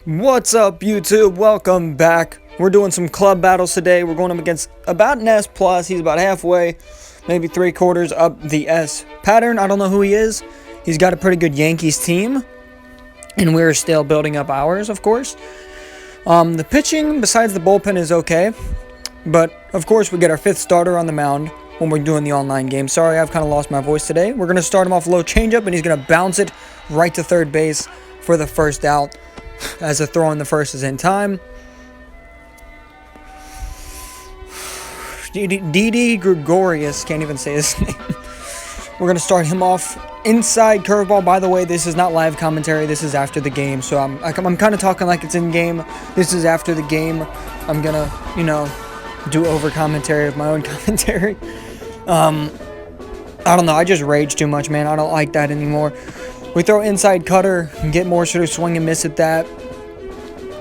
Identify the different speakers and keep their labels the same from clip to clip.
Speaker 1: What's up, YouTube? Welcome back. We're doing some club battles today. We're going up against about an S+. He's about halfway, maybe 3/4 up the S pattern. I don't know who he is. He's got a pretty good Yankees team, and we're still building up ours, of course. The pitching, besides the bullpen, is okay. But, of course, we get our 5th starter on the mound when we're doing the online game. Sorry, I've kind of lost my voice today. We're going to start him off low changeup, and he's going to bounce it right to third base for the first out, as a throw in the first is in time. Didi Gregorius, can't even say his name. We're going to start him off inside curveball. By the way, this is not live commentary. This is after the game, so I'm kind of talking like it's in game. This is after the game. I'm going to, do over commentary of my own commentary. I don't know. I just rage too much, man. I don't like that anymore. We throw inside cutter and get more sort of swing and miss at that.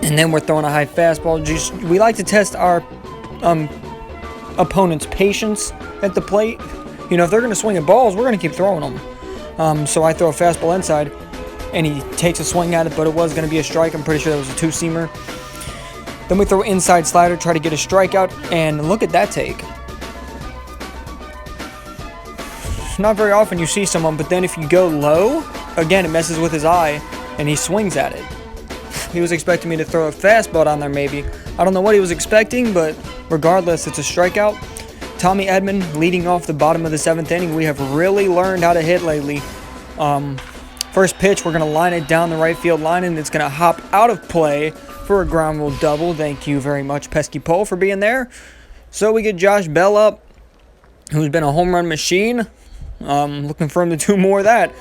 Speaker 1: And then we're throwing a high fastball. We like to test our opponent's patience at the plate. If they're going to swing at balls, we're going to keep throwing them. So I throw a fastball inside, and he takes a swing at it, but it was going to be a strike. I'm pretty sure that was a two-seamer. Then we throw inside slider, try to get a strikeout, and look at that take. Not very often you see someone, but then if you go low, again, it messes with his eye, and he swings at it. He was expecting me to throw a fastball down there, maybe. I don't know what he was expecting, but regardless, it's a strikeout. Tommy Edman leading off the bottom of the 7th inning. We have really learned how to hit lately. First pitch, we're going to line it down the right field line, and it's going to hop out of play for a ground rule double. Thank you very much, Pesky Pole, for being there. So we get Josh Bell up, who's been a home run machine. Looking for him to do more of that.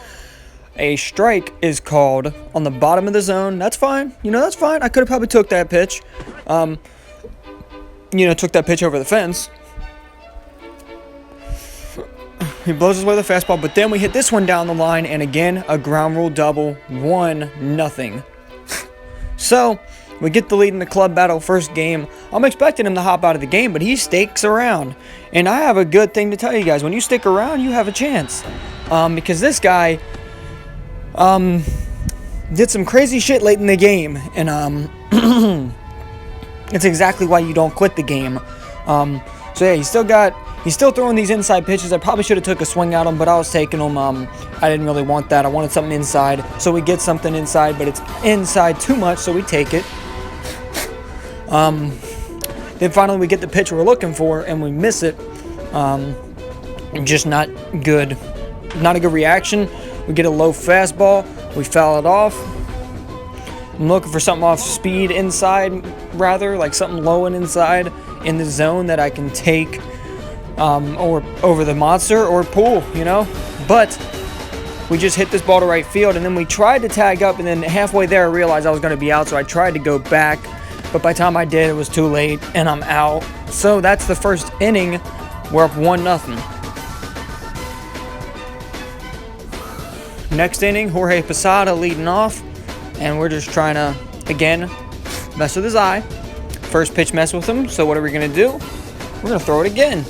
Speaker 1: A strike is called on the bottom of the zone. That's fine. That's fine. I could have probably took that pitch. Took that pitch over the fence. He blows us away with a fastball, but then we hit this one down the line, and again, a ground rule double, 1-0. So, we get the lead in the club battle first game. I'm expecting him to hop out of the game, but he sticks around. And I have a good thing to tell you guys. When you stick around, you have a chance. Because this guy did some crazy shit late in the game. And it's exactly why you don't quit the game. So yeah, he's still throwing these inside pitches. I probably should have took a swing at him, but I was taking them. I didn't really want that. I wanted something inside. So we get something inside, but it's inside too much, so we take it. Then finally we get the pitch we're looking for, and we miss it. Just not good. Not a good reaction. We get a low fastball. We foul it off. I'm looking for something off speed inside, rather, like something low and inside in the zone that I can take or over the monster or pull, But we just hit this ball to right field, and then we tried to tag up, and then halfway there I realized I was going to be out, so I tried to go back. But by the time I did, it was too late, and I'm out. So that's the first inning. We're up 1-0. Next inning, Jorge Posada leading off, and we're just trying to, again, mess with his eye. First pitch mess with him, so what are we going to do? We're going to throw it again.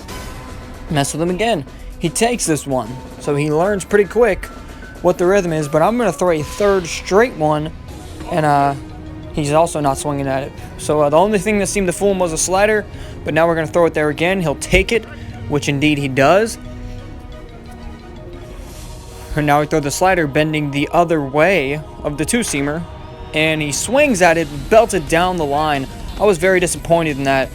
Speaker 1: Mess with him again. He takes this one, so he learns pretty quick what the rhythm is, but I'm going to throw a third straight one, and he's also not swinging at it. So the only thing that seemed to fool him was a slider, but now we're going to throw it there again. He'll take it, which indeed he does. And now we throw the slider bending the other way of the two-seamer, and he swings at it, belts it down the line. I was very disappointed in that,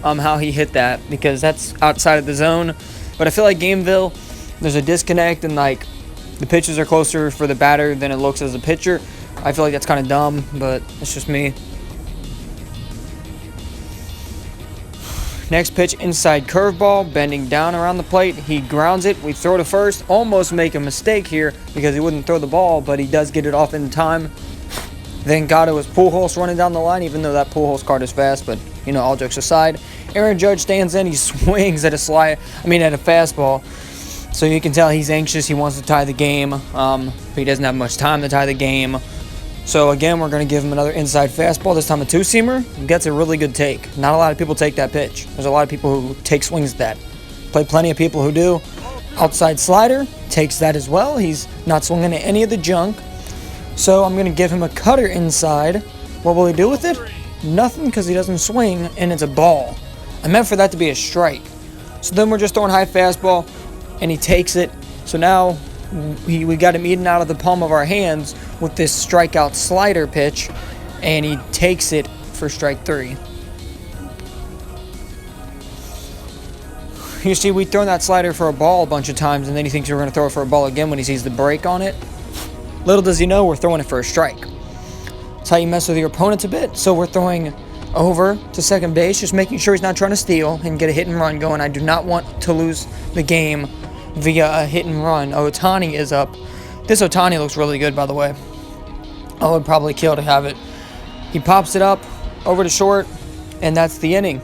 Speaker 1: how he hit that, because that's outside of the zone. But I feel like Gameville, there's a disconnect, and the pitches are closer for the batter than it looks as a pitcher. I feel like that's kind of dumb, but it's just me. Next pitch, inside curveball, bending down around the plate. He grounds it. We throw to first. Almost make a mistake here because he wouldn't throw the ball, but he does get it off in time. Thank God it was Pujols running down the line, even though that Pujols card is fast, but, all jokes aside. Aaron Judge stands in. He swings at a fastball. So you can tell he's anxious. He wants to tie the game, but he doesn't have much time to tie the game. So again, we're going to give him another inside fastball, this time a two-seamer. He gets a really good take. Not a lot of people take that pitch. There's a lot of people who take swings at that. Played plenty of people who do. Outside slider, takes that as well. He's not swinging at any of the junk. So I'm going to give him a cutter inside, What will he do with it? Nothing, because he doesn't swing, and it's a ball. I meant for that to be a strike. So then we're just throwing high fastball, and he takes it. So now we got him eaten out of the palm of our hands with this strikeout slider pitch, and he takes it for strike 3. You see, we've thrown that slider for a ball a bunch of times, and then he thinks we're going to throw it for a ball again when he sees the break on it. Little does he know we're throwing it for a strike. That's how you mess with your opponents a bit. So we're throwing over to second base, just making sure he's not trying to steal and get a hit and run going. I do not want to lose the game via a hit and run. Ohtani is up. This Ohtani looks really good, by the way. I would probably kill to have it. He pops it up over to short, and that's the inning.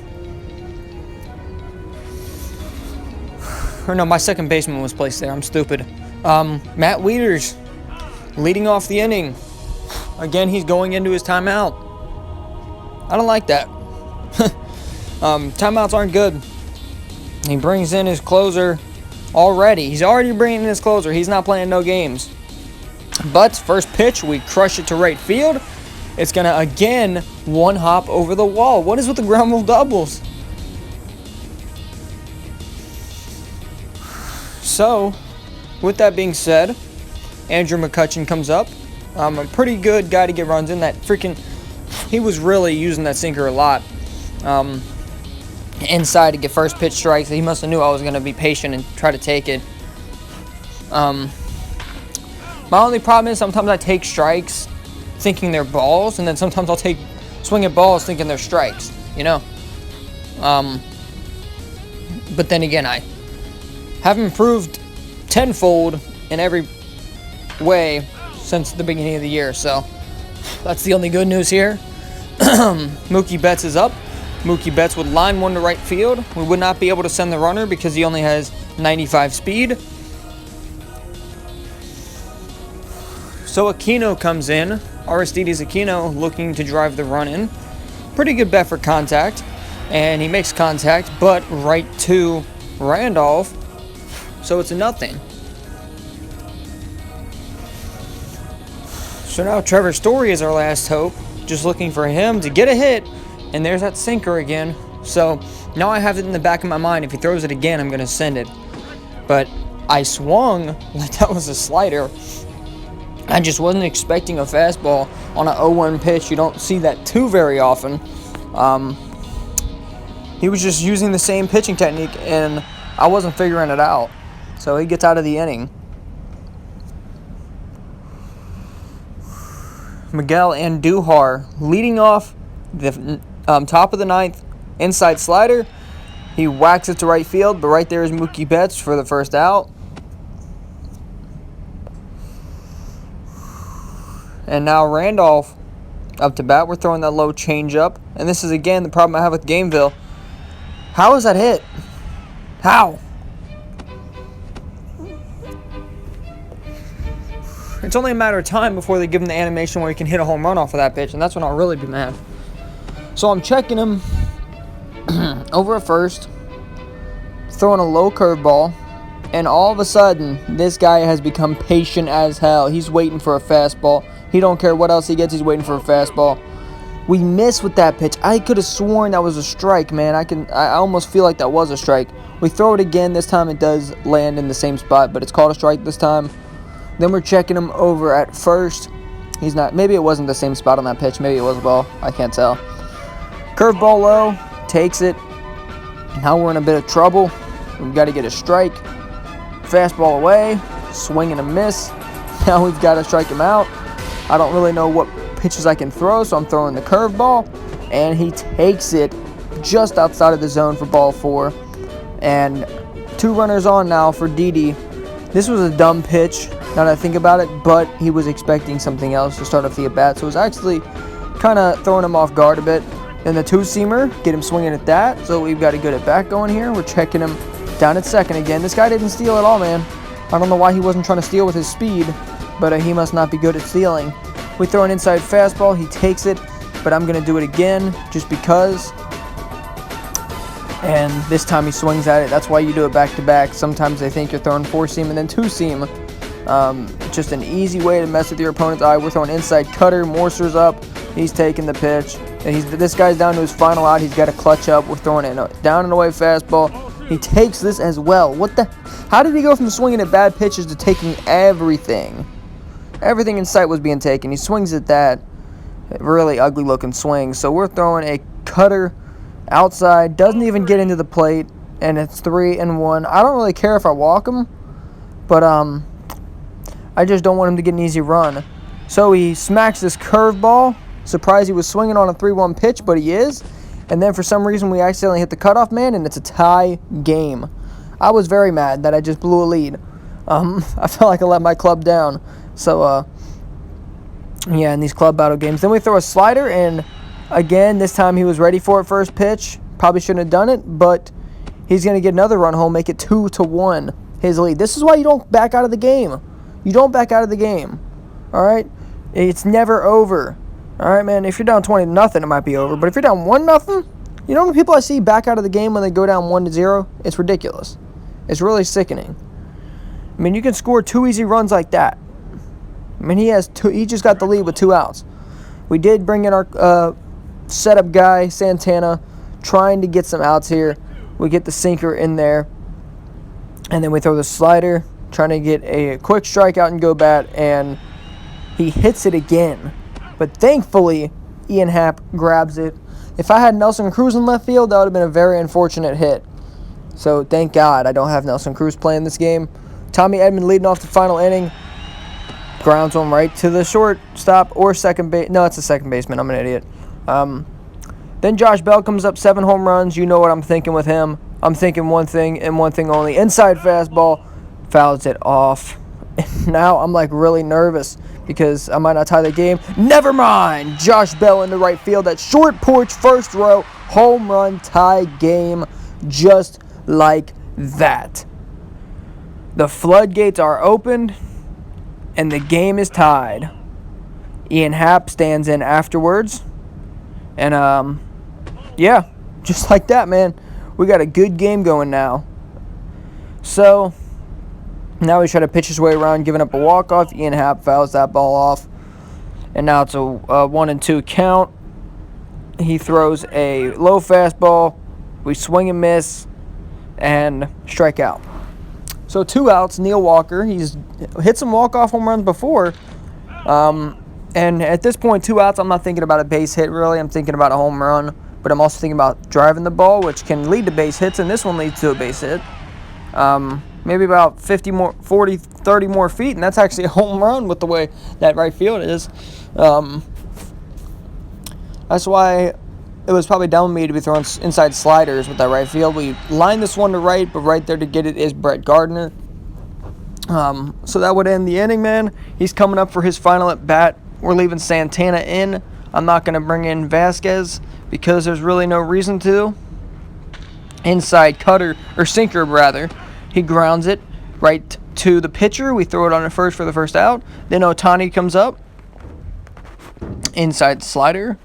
Speaker 1: Or no, my second baseman was placed there. I'm stupid. Matt Wieters leading off the inning. Again, he's going into his timeout. I don't like that. Timeouts aren't good. He brings in his closer already. He's already bringing in his closer. He's not playing no games. But first pitch, we crush it to right field. It's going to, again, one hop over the wall. What is with the ground rule doubles? So, with that being said, Andrew McCutchen comes up. A pretty good guy to get runs in. He was really using that sinker a lot. Inside to get first pitch strikes. He must have knew I was going to be patient and try to take it. My only problem is sometimes I take strikes thinking they're balls, and then sometimes I'll swing at balls thinking they're strikes, you know? But then again, I have improved tenfold in every way since the beginning of the year, so that's the only good news here. Mookie Betts is up. Mookie Betts would line one to right field. We would not be able to send the runner because he only has 95 speed. So Aquino comes in. Aristides Aquino looking to drive the run in. Pretty good bet for contact. And he makes contact, but right to Randolph. So it's a nothing. So now Trevor Story is our last hope. Just looking for him to get a hit. And there's that sinker again. So now I have it in the back of my mind. If he throws it again, I'm going to send it. But I swung like that was a slider. I just wasn't expecting a fastball on an 0-1 pitch. You don't see that too very often. He was just using the same pitching technique, and I wasn't figuring it out. So he gets out of the inning. Miguel Andujar leading off the top of the ninth, inside slider. He whacks it to right field, but right there is Mookie Betts for the first out. And now Randolph up to bat. We're throwing that low changeup. And this is, again, the problem I have with Gameville. How is that hit? How? It's only a matter of time before they give him the animation where he can hit a home run off of that pitch, and that's when I'll really be mad. So I'm checking him over at first, throwing a low curveball, and all of a sudden, this guy has become patient as hell. He's waiting for a fastball. He don't care what else he gets. He's waiting for a fastball. We miss with that pitch. I could have sworn that was a strike, man. I almost feel like that was a strike. We throw it again. This time it does land in the same spot, but it's called a strike this time. Then we're checking him over at first. He's not. Maybe it wasn't the same spot on that pitch. Maybe it was a ball. I can't tell. Curveball low. Takes it. Now we're in a bit of trouble. We've got to get a strike. Fastball away. Swing and a miss. Now we've got to strike him out. I don't really know what pitches I can throw, so I'm throwing the curveball. And he takes it just outside of the zone for ball 4. And 2 runners on now for Didi. This was a dumb pitch, now that I think about it, but he was expecting something else to start off the at-bat, so it was actually kind of throwing him off guard a bit. And the 2-seamer, get him swinging at that, so we've got a good at-bat going here. We're checking him down at second again. This guy didn't steal at all, man. I don't know why he wasn't trying to steal with his speed, but he must not be good at stealing. We throw an inside fastball, he takes it, but I'm going to do it again just because. And this time he swings at it. That's why you do it back-to-back. Sometimes they think you're throwing 4-seam and then 2-seam. Just an easy way to mess with your opponent's eye. We're throwing inside cutter. Morser's up. He's taking the pitch. And this guy's down to his final out. He's got to clutch up. We're throwing it down and away fastball. He takes this as well. How did he go from swinging at bad pitches to taking everything? Everything in sight was being taken. He swings at that really ugly looking swing. So we're throwing a cutter outside. Doesn't even get into the plate. And it's 3-1. I don't really care if I walk him. But I just don't want him to get an easy run. So he smacks this curveball. Surprised he was swinging on a 3-1 pitch, but he is. And then for some reason we accidentally hit the cutoff man, and it's a tie game. I was very mad that I just blew a lead. I felt like I let my club down. So, yeah, in these club battle games. Then we throw a slider, and again, this time he was ready for it first pitch. Probably shouldn't have done it, but he's going to get another run home, make it 2-1, his lead. This is why you don't back out of the game. You don't back out of the game. All right? It's never over. All right, man, if you're down 20-0, it might be over. But if you're down 1-0, you know how many people I see back out of the game when they go down 1-0? It's ridiculous. It's really sickening. I mean, you can score 2 easy runs like that. I mean, he just got the lead with 2 outs. We did bring in our setup guy, Santana, trying to get some outs here. We get the sinker in there. And then we throw the slider, trying to get a quick strikeout and go bat, and he hits it again. But thankfully, Ian Happ grabs it. If I had Nelson Cruz in left field, that would have been a very unfortunate hit. So thank God I don't have Nelson Cruz playing this game. Tommy Edman leading off the final inning. Grounds one right to the shortstop or second base. No, it's the second baseman. I'm an idiot. Then Josh Bell comes up, 7 home runs. You know what I'm thinking with him. I'm thinking one thing and one thing only. Inside fastball, fouls it off. And now I'm like really nervous because I might not tie the game. Never mind. Josh Bell in the right field. That short porch first row home run tie game, just like that. The floodgates are opened and the game is tied. Ian Happ stands in afterwards. And yeah, just like that, man. We got a good game going now. So now he's trying to pitch his way around, giving up a walk-off. Ian Happ fouls that ball off. And now it's a 1-2 count. He throws a low fastball. We swing and miss and strike out. So 2 outs, Neil Walker. He's hit some walk-off home runs before. And at this point, 2 outs, I'm not thinking about a base hit, really. I'm thinking about a home run. But I'm also thinking about driving the ball, which can lead to base hits, and this one leads to a base hit. Maybe about 30 more feet, and that's actually a home run with the way that right field is. That's why it was probably dumb of me to be throwing inside sliders with that right field. We lined this one to right, but right there to get it is Brett Gardner. So that would end the inning, man. He's coming up for his final at bat. We're leaving Santana in. I'm not going to bring in Vasquez because there's really no reason to. Inside cutter, or sinker rather. He grounds it right to the pitcher. We throw it on at first for the first out. Then Ohtani comes up. Inside slider.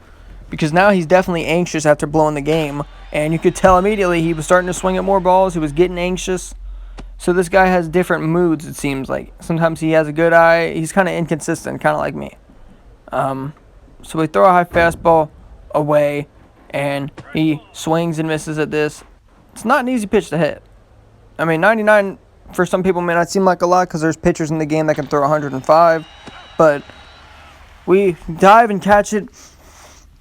Speaker 1: Because now he's definitely anxious after blowing the game. And you could tell immediately he was starting to swing at more balls. He was getting anxious. So this guy has different moods, it seems like. Sometimes he has a good eye. He's kind of inconsistent, kind of like me. So we throw a high fastball away, and he swings and misses at this. It's not an easy pitch to hit. I mean, 99 for some people may not seem like a lot because there's pitchers in the game that can throw 105, but we dive and catch it,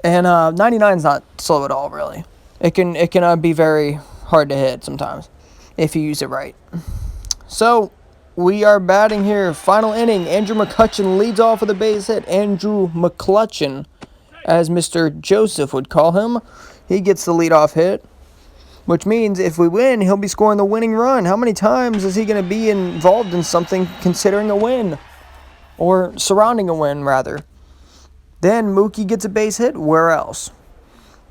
Speaker 1: and 99 is not slow at all, really. It can be very hard to hit sometimes if you use it right. So we are batting here, final inning. Andrew McCutchen leads off with a base hit. Andrew McClutchen, as Mr. Joseph would call him. He gets the leadoff hit, which means if we win, he'll be scoring the winning run. How many times is he going to be involved in something considering a win? Or surrounding a win, rather. Then Mookie gets a base hit. Where else?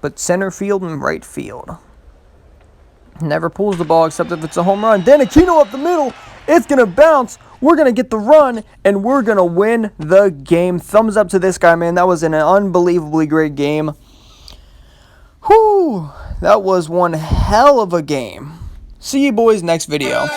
Speaker 1: But center field and right field. Never pulls the ball except if it's a home run. Then Aquino up the middle. It's going to bounce. We're going to get the run, and we're going to win the game. Thumbs up to this guy, man. That was an unbelievably great game. Whew. That was one hell of a game. See you boys next video.